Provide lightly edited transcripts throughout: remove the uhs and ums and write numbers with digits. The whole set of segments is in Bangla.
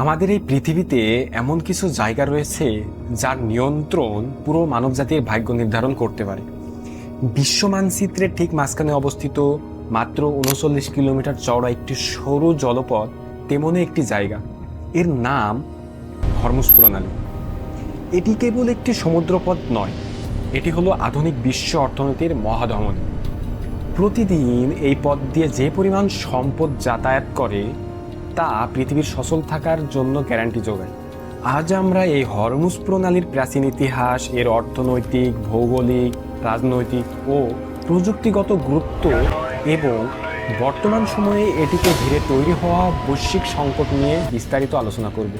আমাদের এই পৃথিবীতে এমন কিছু জায়গা রয়েছে যার নিয়ন্ত্রণ পুরো মানবজাতির ভাগ্য নির্ধারণ করতে পারে। বিশ্ব মানচিত্রের ঠিক মাঝখানে অবস্থিত মাত্র ৩৯ কিলোমিটার চওড়া একটি সরু জলপথ তেমনই একটি জায়গা। এর নাম হরমুজ প্রণালী। এটি কেবল একটি সমুদ্রপথ নয়, এটি হলো আধুনিক বিশ্ব অর্থনীতির মহাধমনী। প্রতিদিন এই পথ দিয়ে যে পরিমাণ সম্পদ যাতায়াত করে তা পৃথিবীর সচল থাকার জন্য গ্যারান্টি যোগায়। আজ আমরা এই হরমুজ প্রণালীর প্রাচীন ইতিহাস, এর অর্থনৈতিক, ভৌগোলিক, রাজনৈতিক ও প্রযুক্তিগত গুরুত্ব এবং বর্তমান সময়ে এটিকে ঘিরে তৈরি হওয়া বৈশ্বিক সংকট নিয়ে বিস্তারিত আলোচনা করব।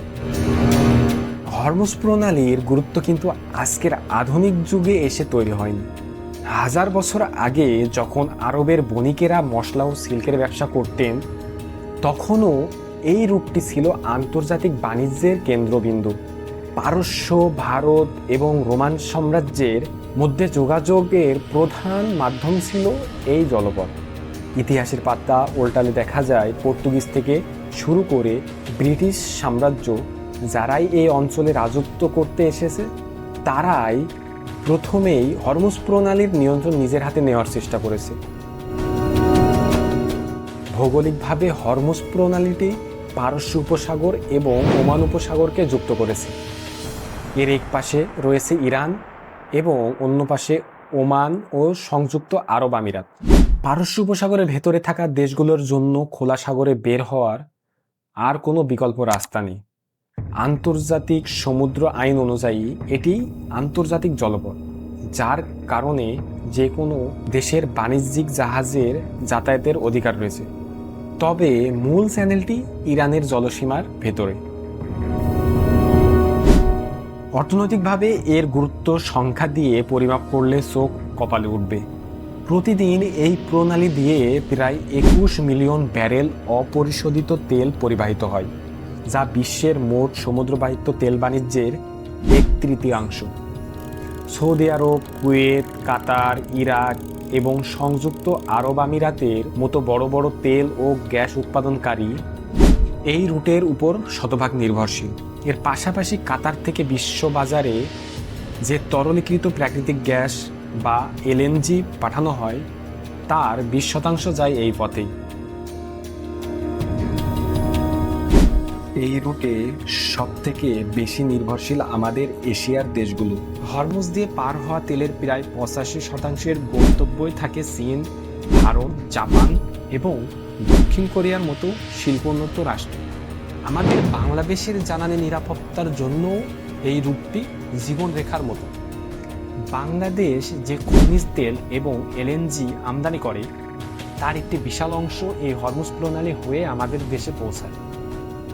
হরমুজ প্রণালীর গুরুত্ব কিন্তু আজকের আধুনিক যুগে এসে তৈরি হয়নি। হাজার বছর আগে যখন আরবের বণিকেরা মশলা ও সিল্কের ব্যবসা করতেন, তখনও এই রুটটি ছিল আন্তর্জাতিক বাণিজ্যের কেন্দ্রবিন্দু। পারস্য, ভারত এবং রোমান সাম্রাজ্যের মধ্যে যোগাযোগের প্রধান মাধ্যম ছিল এই জলপথ। ইতিহাসের পাতা উল্টালে দেখা যায় পর্তুগিজ থেকে শুরু করে ব্রিটিশ সাম্রাজ্য যারাই এই অঞ্চলে রাজত্ব করতে এসেছে, তারাই প্রথমেই হরমুজ প্রণালীর নিয়ন্ত্রণ নিজের হাতে নেওয়ার চেষ্টা করেছে। ভৌগোলিকভাবে হরমুজ প্রণালীটি পারস্য উপসাগর এবং ওমান উপসাগরকে যুক্ত করেছে। এর এক পাশে রয়েছে ইরান এবং অন্য পাশে ওমান ও সংযুক্ত আরব আমিরাত। পারস্য উপসাগরের ভেতরে থাকা দেশগুলোর জন্য খোলা সাগরে বের হওয়ার আর কোনো বিকল্প রাস্তা নেই। আন্তর্জাতিক সমুদ্র আইন অনুযায়ী এটি আন্তর্জাতিক জলপথ, যার কারণে যে কোনো দেশের বাণিজ্যিক জাহাজের যাতায়াতের অধিকার রয়েছে। তবে মূল চ্যানেলটি ইরানের জলসীমার ভেতরে। অর্থনৈতিকভাবে এর গুরুত্ব সংখ্যা দিয়ে পরিমাপ করলে চোখ কপালে উঠবে। প্রতিদিন এই প্রণালী দিয়ে প্রায় ২১ মিলিয়ন ব্যারেল অপরিশোধিত তেল পরিবাহিত হয়, যা বিশ্বের মোট সমুদ্রবাহিত তেল বাণিজ্যের ১/৩ সৌদি আরব, কুয়েত, কাতার, ইরাক এবং সংযুক্ত আরব আমিরাতের মতো বড় বড় তেল ও গ্যাস উৎপাদনকারী এই রুটের উপর শতভাগ নির্ভরশীল। এর পাশাপাশি কাতার থেকে বিশ্ববাজারে যে তরলীকৃত প্রাকৃতিক গ্যাস বা এলএনজি পাঠানো হয়, তার ২০% যায় এই পথেই। এই রুটে সবথেকে বেশি নির্ভরশীল আমাদের এশিয়ার দেশগুলো। হরমুজ দিয়ে পার হওয়া তেলের প্রায় ৮৫%-এর গন্তব্যই থাকে চীন, ভারত, জাপান এবং দক্ষিণ কোরিয়ার মতো শিল্পোন্নত রাষ্ট্র। আমাদের বাংলাদেশের জ্বালানি নিরাপত্তার জন্য এই রুটটি জীবনরেখার মতো। বাংলাদেশ যে খনিজ তেল এবং এলএনজি আমদানি করে, তার একটি বিশাল অংশ এই হরমুজ প্রণালী হয়ে আমাদের দেশে পৌঁছায়।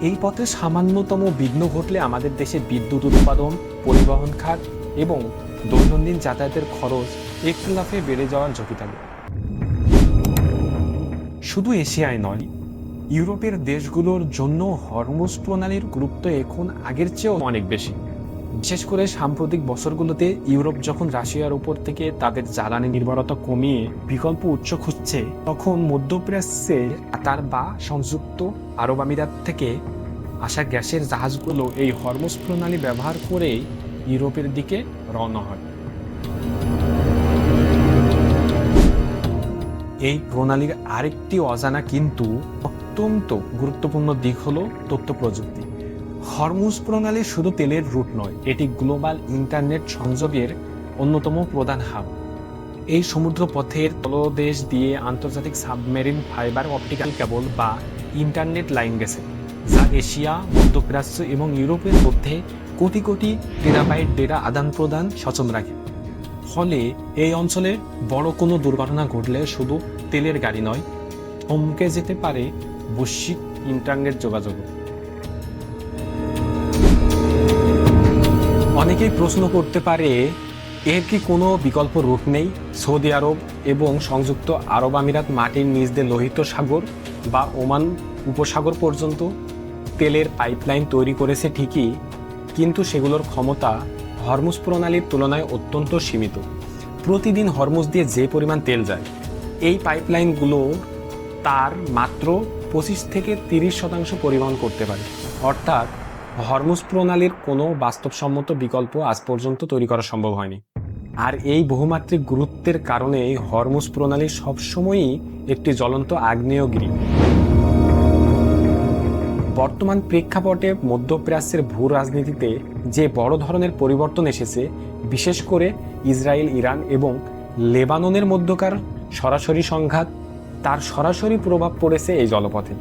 এই পথে সামান্যতম বিঘ্ন ঘটলে আমাদের দেশে বিদ্যুৎ উৎপাদন, পরিবহন খাত এবং দৈনন্দিন যাতায়াতের খরচ এক লাফে বেড়ে যাওয়ার ঝুঁকি থাকে। শুধু এশিয়ায় নয়, ইউরোপের দেশগুলোর জন্য হরমুজ প্রণালীর গুরুত্ব এখন আগের চেয়েও অনেক বেশি। বিশেষ করে সাম্প্রতিক বছরগুলোতে ইউরোপ যখন রাশিয়ার উপর থেকে তাদের জ্বালানি নির্ভরতা কমিয়ে বিকল্প উৎস খুঁজছে, তখন মধ্যপ্রাচ্যের কাতার বা সংযুক্ত আরব আমিরাত থেকে আসা গ্যাসের জাহাজগুলো এই হরমুজ প্রণালী ব্যবহার করে ইউরোপের দিকে রওনা হয়। এই প্রণালীর আরেকটি অজানা কিন্তু অত্যন্ত গুরুত্বপূর্ণ দিক হলো তথ্য প্রযুক্তি। হরমুজ প্রণালী শুধু তেলের রুট নয়, এটি গ্লোবাল ইন্টারনেট সংযোগের অন্যতম প্রধান হাব। এই সমুদ্র পথের তলদেশ দিয়ে আন্তর্জাতিক সাবমেরিন ফাইবার অপটিক্যাল কেবল বা ইন্টারনেট লাইন গেছে, যা এশিয়া, মধ্যপ্রাচ্য এবং ইউরোপের মধ্যে কোটি কোটি টেরাবাইট ডেটা আদান প্রদান সচল রাখে। ফলে এই অঞ্চলে বড় কোনো দুর্ঘটনা ঘটলে শুধু তেলের গাড়ি নয়, থমকে যেতে পারে বৈশ্বিক ইন্টারনেট যোগাযোগ। অনেকেই প্রশ্ন করতে পারে, এর কি কোনো বিকল্প রুট নেই? সৌদি আরব এবং সংযুক্ত আরব আমিরাত মাটির নিচ দিয়ে লোহিত সাগর বা ওমান উপসাগর পর্যন্ত তেলের পাইপলাইন তৈরি করেছে ঠিকই, কিন্তু সেগুলোর ক্ষমতা হরমুজ প্রণালীর তুলনায় অত্যন্ত সীমিত। প্রতিদিন হরমুজ দিয়ে যে পরিমাণ তেল যায়, এই পাইপলাইনগুলো তার মাত্র 25 থেকে 30% পরিবহন করতে পারে। অর্থাৎ হরমুজ প্রণালীর কোনো বাস্তবসম্মত বিকল্প আজ পর্যন্ত তৈরি করা সম্ভব হয়নি। আর এই বহুমাত্রিক গুরুত্বের কারণে হরমুজ প্রণালী সবসময়ই একটি জ্বলন্ত আগ্নেয়গিরি। বর্তমান প্রেক্ষাপটে মধ্যপ্রাচ্যের ভূ রাজনীতিতে যে বড় ধরনের পরিবর্তন এসেছে, বিশেষ করে ইসরায়েল, ইরান এবং লেবাননের মধ্যকার সরাসরি সংঘাত, তার সরাসরি প্রভাব পড়েছে এই জলপথে।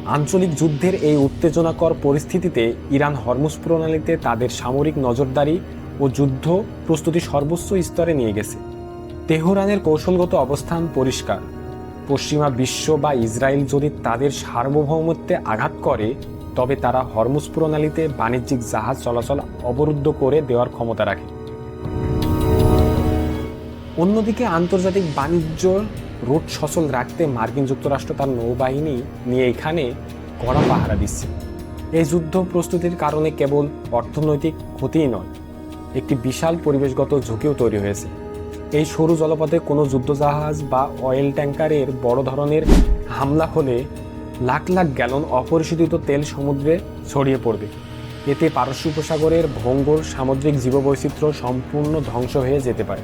আঞ্চলিক যুদ্ধের এই উত্তেজনাকর পরিস্থিতিতে ইরান হরমুজ প্রণালীতে তাদের সামরিক নজরদারি ও যুদ্ধ প্রস্তুতি সর্বোচ্চ স্তরে নিয়ে গেছে। তেহরানের কৌশলগত অবস্থান পরিষ্কার। পশ্চিমা বিশ্ব বা ইসরায়েল যদি তাদের সার্বভৌমত্বে আঘাত করে, তবে তারা হরমুজ প্রণালীতে বাণিজ্যিক জাহাজ চলাচল অবরুদ্ধ করে দেওয়ার ক্ষমতা রাখে। অন্যদিকে আন্তর্জাতিক বাণিজ্য রুট সচল রাখতে মার্কিন যুক্তরাষ্ট্র তার নৌবাহিনী নিয়ে এখানে কড়া পাহারা দিচ্ছে। এই যুদ্ধ প্রস্তুতির কারণে কেবল অর্থনৈতিক ক্ষতিই নয়, একটি বিশাল পরিবেশগত ঝুঁকিও তৈরি হয়েছে। এই সরু জলপথে কোনো যুদ্ধজাহাজ বা অয়েল ট্যাঙ্কারের বড় ধরনের হামলা হলে লাখ লাখ গ্যালন অপরিশোধিত তেল সমুদ্রে ছড়িয়ে পড়বে। এতে পারস্য উপসাগরের ভঙ্গুর সামুদ্রিক জীববৈচিত্র্য সম্পূর্ণ ধ্বংস হয়ে যেতে পারে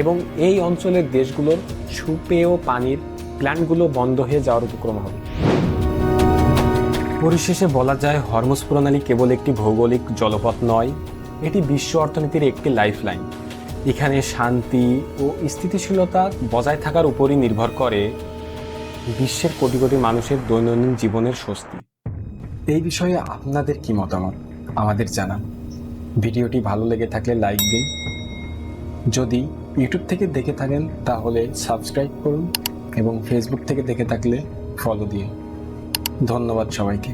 এবং এই অঞ্চলের দেশগুলোর সুপেয় পানির প্ল্যান্টগুলো বন্ধ হয়ে যাওয়ার উপক্রম হবে। পরিশেষে বলা যায়, হরমুজ প্রণালী কেবল একটি ভৌগোলিক জলপথ নয়, এটি বিশ্ব অর্থনীতির একটি লাইফলাইন। এখানে শান্তি ও স্থিতিশীলতা বজায় থাকার উপরই নির্ভর করে বিশ্বের কোটি কোটি মানুষের দৈনন্দিন জীবনের স্বস্তি। এই বিষয়ে আপনাদের কি মতামত আমাদের জানান। ভিডিওটি ভালো লেগে থাকলে লাইক দিন। যদি ইউটিউব থেকে দেখে থাকেন তাহলে সাবস্ক্রাইব করুন এবং ফেসবুক থেকে দেখে থাকলে ফলো দিন। ধন্যবাদ সবাইকে।